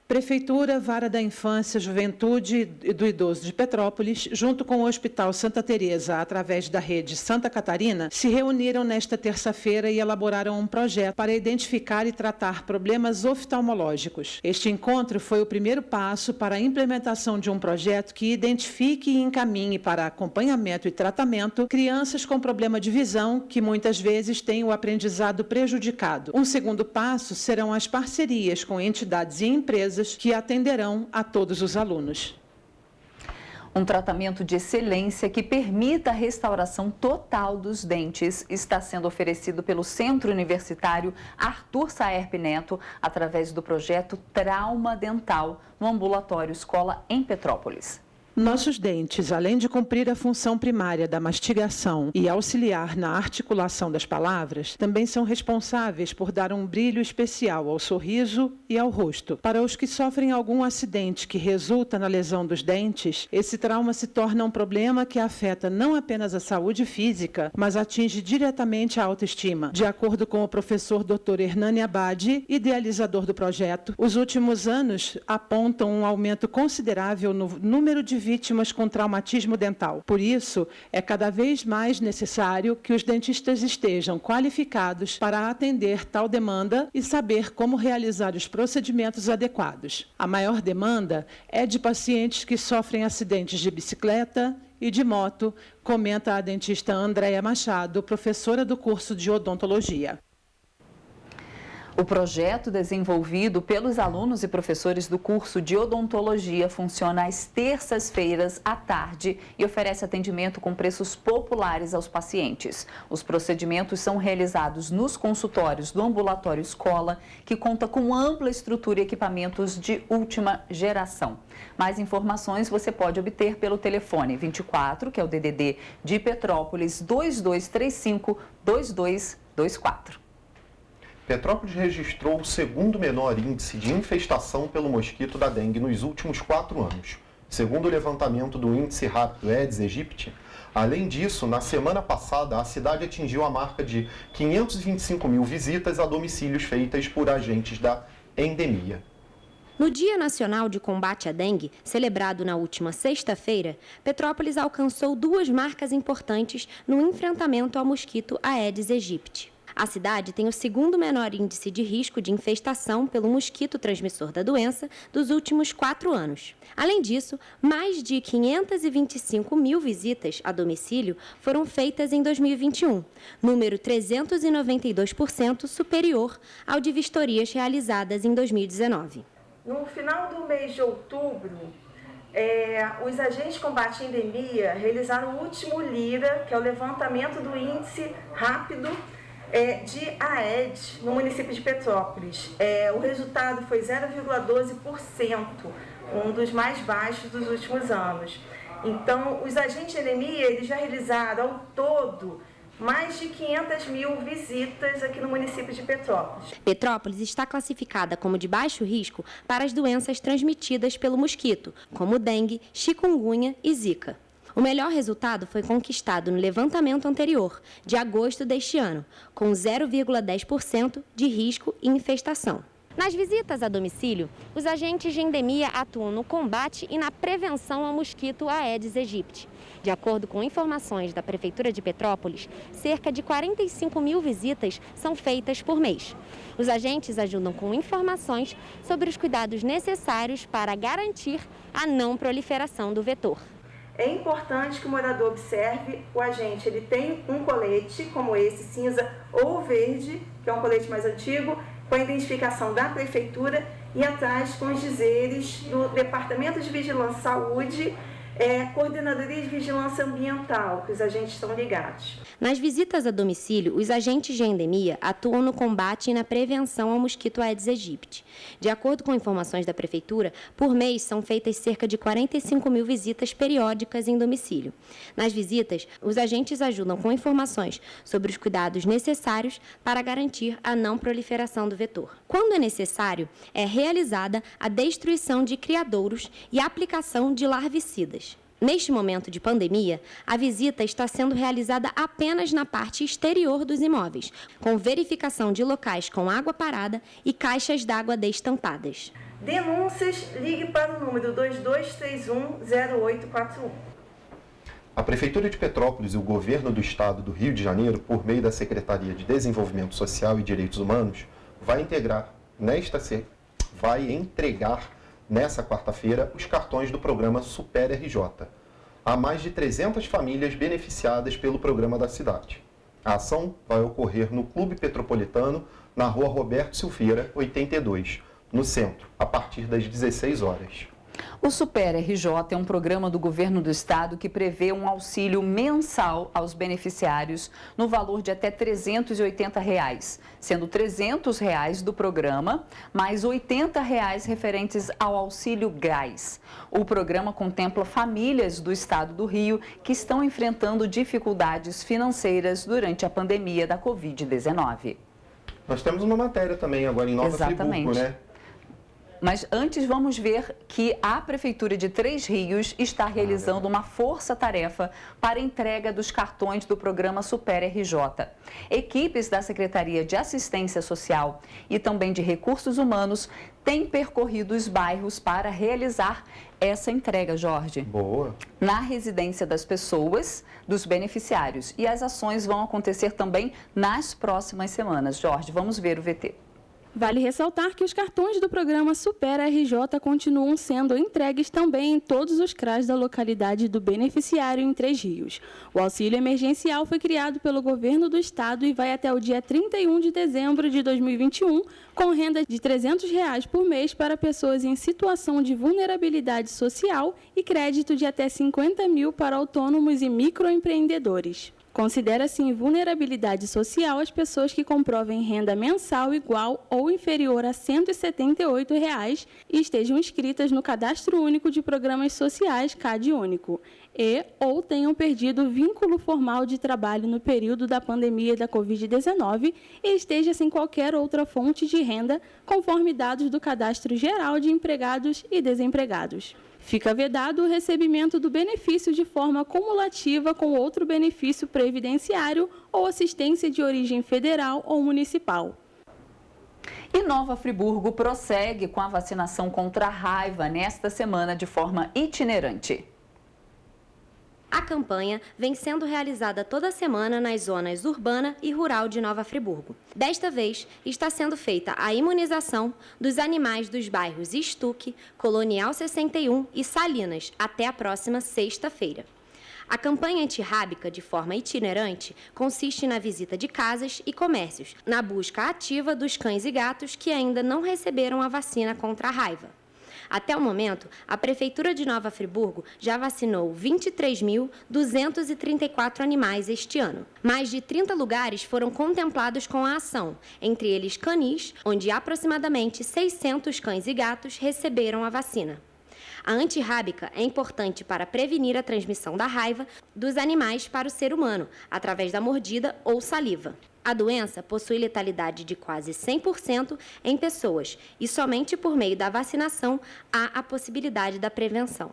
[SPEAKER 21] Prefeitura, Vara da Infância, Juventude e do Idoso de Petrópolis, junto com o Hospital Santa Teresa, através da rede Santa Catarina, se reuniram nesta terça-feira e elaboraram um projeto para identificar e tratar problemas oftalmológicos. Este encontro foi o primeiro passo para a implementação de um projeto que identifique e encaminhe para acompanhamento e tratamento crianças com problema de visão que muitas vezes têm o aprendizado prejudicado. Um segundo passo serão as parcerias com entidades e empresas que atenderão a todos os alunos.
[SPEAKER 3] Um tratamento de excelência que permita a restauração total dos dentes está sendo oferecido pelo Centro Universitário Arthur Saerp Neto através do projeto Trauma Dental no Ambulatório Escola em Petrópolis.
[SPEAKER 21] Nossos dentes, além de cumprir a função primária da mastigação e auxiliar na articulação das palavras, também são responsáveis por dar um brilho especial ao sorriso e ao rosto. Para os que sofrem algum acidente que resulta na lesão dos dentes, esse trauma se torna um problema que afeta não apenas a saúde física, mas atinge diretamente a autoestima. De acordo com o professor Dr. Hernani Abadi, idealizador do projeto, os últimos anos apontam um aumento considerável no número de vítimas com traumatismo dental. Por isso, é cada vez mais necessário que os dentistas estejam qualificados para atender tal demanda e saber como realizar os procedimentos adequados. A maior demanda é de pacientes que sofrem acidentes de bicicleta e de moto, comenta a dentista Andréia Machado, professora do curso de odontologia.
[SPEAKER 3] O projeto desenvolvido pelos alunos e professores do curso de odontologia funciona às terças-feiras à tarde e oferece atendimento com preços populares aos pacientes. Os procedimentos são realizados nos consultórios do ambulatório escola, que conta com ampla estrutura e equipamentos de última geração. Mais informações você pode obter pelo telefone 24, que é o DDD de Petrópolis, 2235-2224.
[SPEAKER 2] Petrópolis registrou o segundo menor índice de infestação pelo mosquito da dengue nos últimos 4 anos, segundo o levantamento do índice rápido Aedes aegypti. Além disso, na semana passada, a cidade atingiu a marca de 525 mil visitas a domicílios feitas por agentes da endemia.
[SPEAKER 22] No Dia Nacional de Combate à Dengue, celebrado na última sexta-feira, Petrópolis alcançou 2 marcas importantes no enfrentamento ao mosquito Aedes aegypti. A cidade tem o segundo menor índice de risco de infestação pelo mosquito transmissor da doença dos últimos 4 anos. Além disso, mais de 525 mil visitas a domicílio foram feitas em 2021, número 392% superior ao de vistorias realizadas em 2019.
[SPEAKER 23] No final do mês de outubro, os agentes de combate à endemia realizaram o último LIRA, que é o levantamento do índice rápido de Aedes no município de Petrópolis. O resultado foi 0,12%, um dos mais baixos dos últimos anos. Então, os agentes de endemia eles já realizaram ao todo mais de 500 mil visitas aqui no município de Petrópolis.
[SPEAKER 22] Petrópolis está classificada como de baixo risco para as doenças transmitidas pelo mosquito, como dengue, chikungunya e zika. O melhor resultado foi conquistado no levantamento anterior, de agosto deste ano, com 0,10% de risco e infestação. Nas visitas a domicílio, os agentes de endemia atuam no combate e na prevenção ao mosquito Aedes aegypti. De acordo com informações da Prefeitura de Petrópolis, cerca de 45 mil visitas são feitas por mês. Os agentes ajudam com informações sobre os cuidados necessários para garantir a não proliferação do vetor.
[SPEAKER 23] É importante que o morador observe o agente. Ele tem um colete, como esse, cinza ou verde, que é um colete mais antigo, com a identificação da Prefeitura e atrás com os dizeres do Departamento de Vigilância e Saúde, Coordenadoria de Vigilância Ambiental, que os agentes estão ligados.
[SPEAKER 22] Nas visitas a domicílio, os agentes de endemia atuam no combate e na prevenção ao mosquito Aedes aegypti. De acordo com informações da Prefeitura, por mês são feitas cerca de 45 mil visitas periódicas em domicílio. Nas visitas, os agentes ajudam com informações sobre os cuidados necessários para garantir a não proliferação do vetor. Quando é necessário, é realizada a destruição de criadouros e a aplicação de larvicidas. Neste momento de pandemia, a visita está sendo realizada apenas na parte exterior dos imóveis, com verificação de locais com água parada e caixas d'água destampadas.
[SPEAKER 23] Denúncias, ligue para o número 2231-0841.
[SPEAKER 2] A Prefeitura de Petrópolis e o Governo do Estado do Rio de Janeiro, por meio da Secretaria de Desenvolvimento Social e Direitos Humanos, vai entregar nessa quarta-feira os cartões do programa Super RJ. Há mais de 300 famílias beneficiadas pelo programa da cidade. A ação vai ocorrer no Clube Petropolitano, na Rua Roberto Silveira, 82, no centro, a partir das 16 horas.
[SPEAKER 3] O Super RJ é um programa do governo do estado que prevê um auxílio mensal aos beneficiários no valor de até R$ 380, sendo R$ 300 do programa, mais R$ 80 referentes ao auxílio gás. O programa contempla famílias do estado do Rio que estão enfrentando dificuldades financeiras durante a pandemia da Covid-19.
[SPEAKER 2] Nós temos uma matéria também agora em Nova Friburgo, né?
[SPEAKER 3] Mas antes vamos ver que a Prefeitura de Três Rios está realizando uma força-tarefa para a entrega dos cartões do programa Super RJ. Equipes da Secretaria de Assistência Social e também de Recursos Humanos têm percorrido os bairros para realizar essa entrega, Jorge.
[SPEAKER 2] Boa.
[SPEAKER 3] Na residência das pessoas, dos beneficiários. E as ações vão acontecer também nas próximas semanas. Jorge, vamos ver o VT.
[SPEAKER 17] Vale ressaltar que os cartões do programa Super RJ continuam sendo entregues também em todos os CRAs da localidade do beneficiário em Três Rios. O auxílio emergencial foi criado pelo governo do estado e vai até o dia 31 de dezembro de 2021, com renda de R$ 300 por mês para pessoas em situação de vulnerabilidade social e crédito de até R$ 50 mil para autônomos e microempreendedores. Considera-se em vulnerabilidade social as pessoas que comprovem renda mensal igual ou inferior a R$ 178 e estejam inscritas no Cadastro Único de Programas Sociais, CadÚnico, e ou tenham perdido o vínculo formal de trabalho no período da pandemia da Covid-19 e esteja sem qualquer outra fonte de renda, conforme dados do Cadastro Geral de Empregados e Desempregados. Fica vedado o recebimento do benefício de forma cumulativa com outro benefício previdenciário ou assistência de origem federal ou municipal.
[SPEAKER 3] E Nova Friburgo prossegue com a vacinação contra a raiva nesta semana de forma itinerante.
[SPEAKER 22] A campanha vem sendo realizada toda semana nas zonas urbana e rural de Nova Friburgo. Desta vez, está sendo feita a imunização dos animais dos bairros Estuque, Colonial 61 e Salinas, até a próxima sexta-feira. A campanha antirrábica, de forma itinerante, consiste na visita de casas e comércios, na busca ativa dos cães e gatos que ainda não receberam a vacina contra a raiva. Até o momento, a Prefeitura de Nova Friburgo já vacinou 23.234 animais este ano. Mais de 30 lugares foram contemplados com a ação, entre eles canis, onde aproximadamente 600 cães e gatos receberam a vacina. A antirrábica é importante para prevenir a transmissão da raiva dos animais para o ser humano, através da mordida ou saliva. A doença possui letalidade de quase 100% em pessoas e somente por meio da vacinação há a possibilidade da prevenção.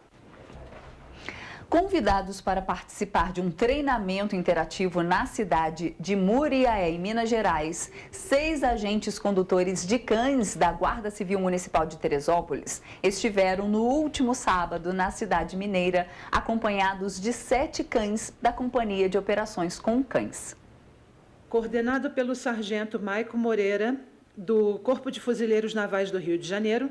[SPEAKER 3] Convidados para participar de um treinamento interativo na cidade de Muriaé, em Minas Gerais, 6 agentes condutores de cães da Guarda Civil Municipal de Teresópolis estiveram no último sábado na cidade mineira, acompanhados de 7 cães da Companhia de Operações com Cães.
[SPEAKER 21] Coordenado pelo sargento Maico Moreira, do Corpo de Fuzileiros Navais do Rio de Janeiro,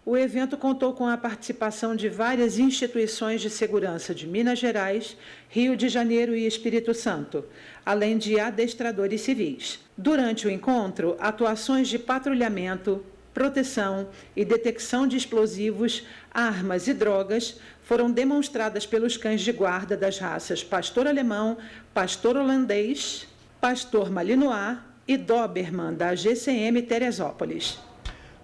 [SPEAKER 21] o evento contou com a participação de várias instituições de segurança de Minas Gerais, Rio de Janeiro e Espírito Santo, além de adestradores civis. Durante o encontro, atuações de patrulhamento, proteção e detecção de explosivos, armas e drogas foram demonstradas pelos cães de guarda das raças Pastor Alemão, Pastor Holandês, Pastor Malinois e Doberman, da GCM Teresópolis.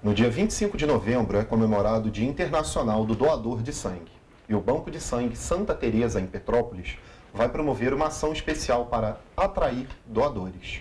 [SPEAKER 2] No dia 25 de novembro é comemorado o Dia Internacional do Doador de Sangue. E o Banco de Sangue Santa Teresa, em Petrópolis, vai promover uma ação especial para atrair doadores.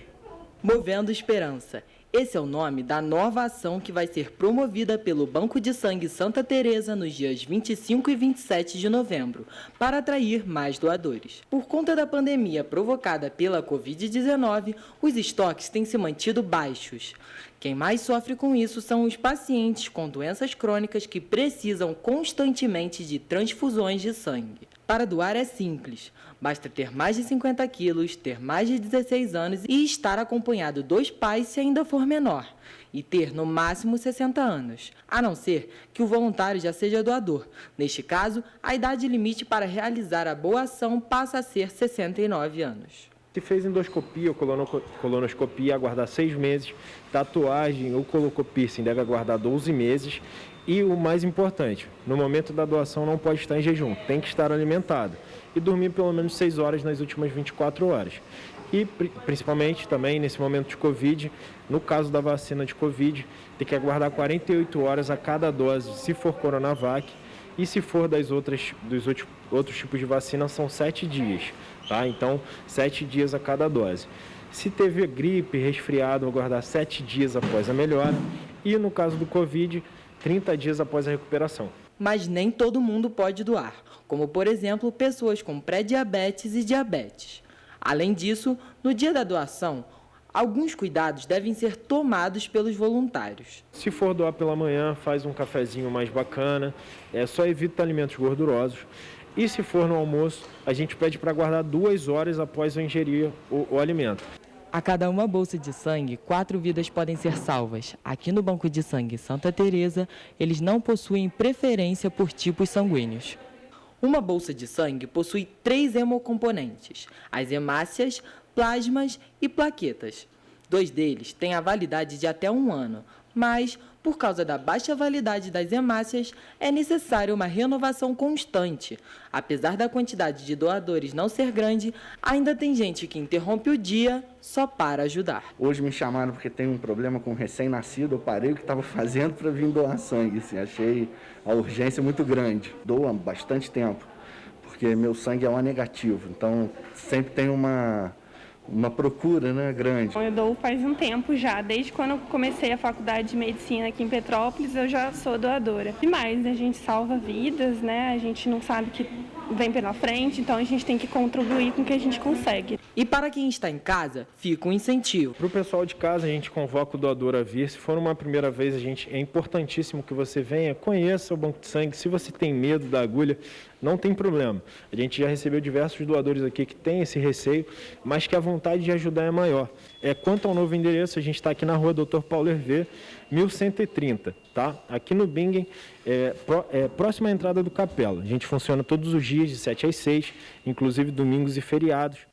[SPEAKER 20] Movendo Esperança. Esse é o nome da nova ação que vai ser promovida pelo Banco de Sangue Santa Teresa nos dias 25 e 27 de novembro, para atrair mais doadores. Por conta da pandemia provocada pela Covid-19, os estoques têm se mantido baixos. Quem mais sofre com isso são os pacientes com doenças crônicas que precisam constantemente de transfusões de sangue. Para doar é simples, basta ter mais de 50 quilos, ter mais de 16 anos e estar acompanhado dos pais se ainda for menor, e ter no máximo 60 anos, a não ser que o voluntário já seja doador. Neste caso, a idade limite para realizar a boa ação passa a ser 69 anos.
[SPEAKER 1] Se fez endoscopia ou colonoscopia, aguardar 6 meses, tatuagem ou colocopiercing deve aguardar 12 meses. E o mais importante, no momento da doação não pode estar em jejum, tem que estar alimentado e dormir pelo menos 6 horas nas últimas 24 horas. E principalmente também nesse momento de Covid, no caso da vacina de Covid, tem que aguardar 48 horas a cada dose, se for Coronavac, e se for dos outros tipos de vacina são 7 dias, tá? Então 7 dias a cada dose. Se teve gripe, resfriado, aguardar 7 dias após a melhora e no caso do Covid, 30 dias após a recuperação.
[SPEAKER 20] Mas nem todo mundo pode doar, como por exemplo pessoas com pré-diabetes e diabetes. Além disso, no dia da doação, alguns cuidados devem ser tomados pelos voluntários.
[SPEAKER 1] Se for doar pela manhã, faz um cafezinho mais bacana, só evita alimentos gordurosos. E se for no almoço, a gente pede para guardar 2 horas após eu ingerir o alimento.
[SPEAKER 20] A cada uma bolsa de sangue, 4 vidas podem ser salvas. Aqui no Banco de Sangue Santa Teresa, eles não possuem preferência por tipos sanguíneos. Uma bolsa de sangue possui 3 hemocomponentes, as hemácias, plasmas e plaquetas. 2 deles têm a validade de até 1 ano, mas, por causa da baixa validade das hemácias, é necessária uma renovação constante. Apesar da quantidade de doadores não ser grande, ainda tem gente que interrompe o dia só para ajudar.
[SPEAKER 4] Hoje me chamaram porque tem um problema com um recém-nascido, eu parei o que estava fazendo para vir doar sangue. Assim, achei a urgência muito grande. Dou há bastante tempo, porque meu sangue é O negativo, então sempre tem uma procura, né, grande.
[SPEAKER 10] Eu dou faz um tempo já, desde quando eu comecei a faculdade de medicina aqui em Petrópolis, eu já sou doadora. Demais, a gente salva vidas, né, a gente não sabe o que vem pela frente, então a gente tem que contribuir com o que a gente consegue.
[SPEAKER 20] E para quem está em casa, fica um incentivo.
[SPEAKER 1] Para o pessoal de casa, a gente convoca o doador a vir. Se for uma primeira vez, é importantíssimo que você venha, conheça o banco de sangue. Se você tem medo da agulha, não tem problema. A gente já recebeu diversos doadores aqui que têm esse receio, mas que a vontade de ajudar é maior. Quanto ao novo endereço, a gente está aqui na rua Dr. Paulo Hervé, 1130, tá? Aqui no Bingen, próxima à entrada do Capela. A gente funciona todos os dias, de 7 às 6, inclusive domingos e feriados.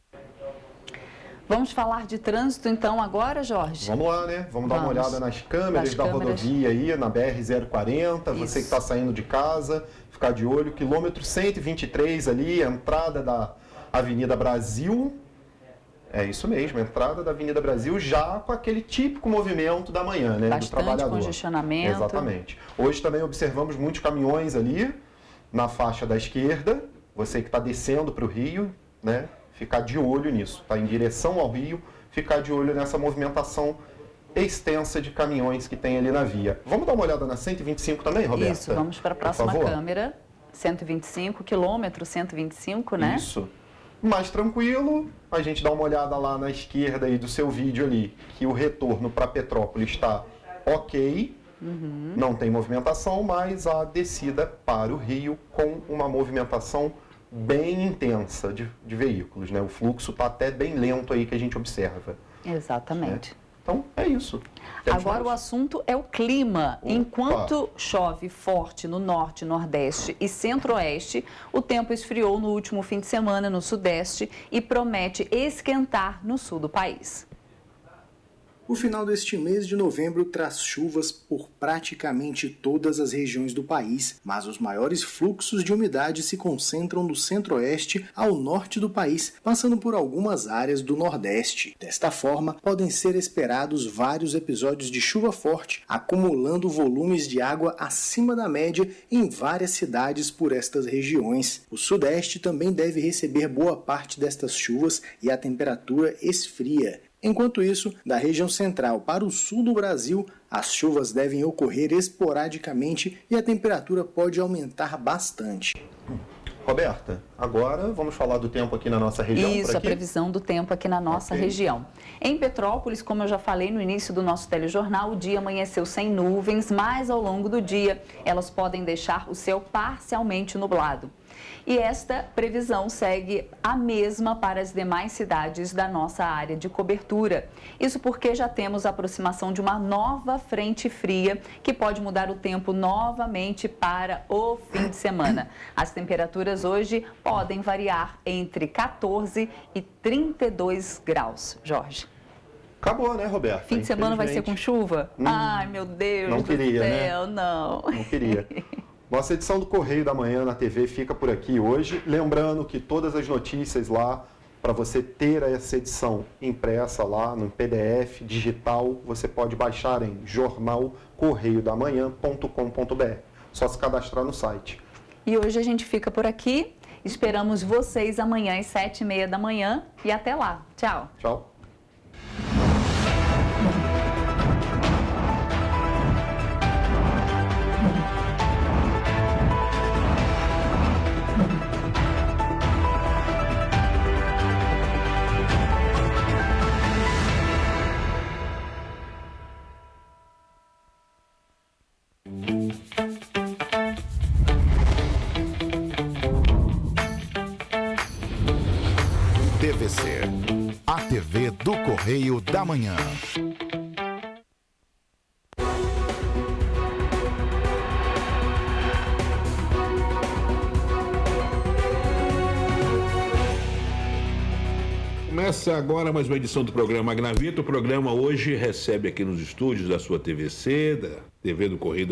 [SPEAKER 3] Vamos falar de trânsito então agora, Jorge?
[SPEAKER 2] Vamos lá, né? Vamos dar uma olhada nas câmeras da rodovia aí, na BR-040. Você que está saindo de casa, ficar de olho. Quilômetro 123 ali, entrada da Avenida Brasil. É isso mesmo, entrada da Avenida Brasil já com aquele típico movimento da manhã, né?
[SPEAKER 3] Bastante
[SPEAKER 2] do trabalhador.
[SPEAKER 3] Congestionamento.
[SPEAKER 2] Exatamente. Hoje também observamos muitos caminhões ali, na faixa da esquerda, você que está descendo para o rio, né? Ficar de olho nisso, está em direção ao rio, ficar de olho nessa movimentação extensa de caminhões que tem ali na via. Vamos dar uma olhada na 125 também, Roberta?
[SPEAKER 3] Isso, vamos para a próxima câmera. 125 quilômetros, 125, né?
[SPEAKER 2] Isso. Mais tranquilo, a gente dá uma olhada lá na esquerda aí do seu vídeo ali, que o retorno para Petrópolis está ok, não tem movimentação, mas a descida para o Rio com uma movimentação bem intensa de veículos, né? O fluxo está até bem lento aí que a gente observa.
[SPEAKER 3] Exatamente.
[SPEAKER 2] Então, é isso.
[SPEAKER 3] Agora o assunto é o clima. Enquanto chove forte no norte, nordeste e centro-oeste, o tempo esfriou no último fim de semana no sudeste e promete esquentar no sul do país.
[SPEAKER 11] O final deste mês de novembro traz chuvas por praticamente todas as regiões do país, mas os maiores fluxos de umidade se concentram do centro-oeste ao norte do país, passando por algumas áreas do nordeste. Desta forma, podem ser esperados vários episódios de chuva forte, acumulando volumes de água acima da média em várias cidades por estas regiões. O sudeste também deve receber boa parte destas chuvas e a temperatura esfria. Enquanto isso, da região central para o sul do Brasil, as chuvas devem ocorrer esporadicamente e a temperatura pode aumentar bastante.
[SPEAKER 2] Roberta, agora vamos falar do tempo aqui na nossa região.
[SPEAKER 3] Isso, a previsão do tempo aqui na nossa região. Em Petrópolis, como eu já falei no início do nosso telejornal, o dia amanheceu sem nuvens, mas ao longo do dia elas podem deixar o céu parcialmente nublado. E esta previsão segue a mesma para as demais cidades da nossa área de cobertura. Isso porque já temos a aproximação de uma nova frente fria que pode mudar o tempo novamente para o fim de semana. As temperaturas hoje podem variar entre 14 e 32 graus. Jorge.
[SPEAKER 2] Acabou, né, Roberto?
[SPEAKER 3] Fim de semana vai ser com chuva? Ai, meu Deus
[SPEAKER 2] não
[SPEAKER 3] do
[SPEAKER 2] queria,
[SPEAKER 3] céu,
[SPEAKER 2] né?
[SPEAKER 3] Não
[SPEAKER 2] queria. Nossa edição do Correio da Manhã na TV fica por aqui hoje. Lembrando que todas as notícias lá, para você ter essa edição impressa lá no PDF, digital, você pode baixar em jornalcorreiodamanhã.com.br. Só se cadastrar no site.
[SPEAKER 3] E hoje a gente fica por aqui. Esperamos vocês amanhã às 7h30 da manhã e até lá. Tchau.
[SPEAKER 2] Tchau.
[SPEAKER 5] TVC, a TV do Correio da Manhã.
[SPEAKER 9] Começa agora mais uma edição do programa Gravito. O programa hoje recebe aqui nos estúdios da sua TVC, da TV do Correio da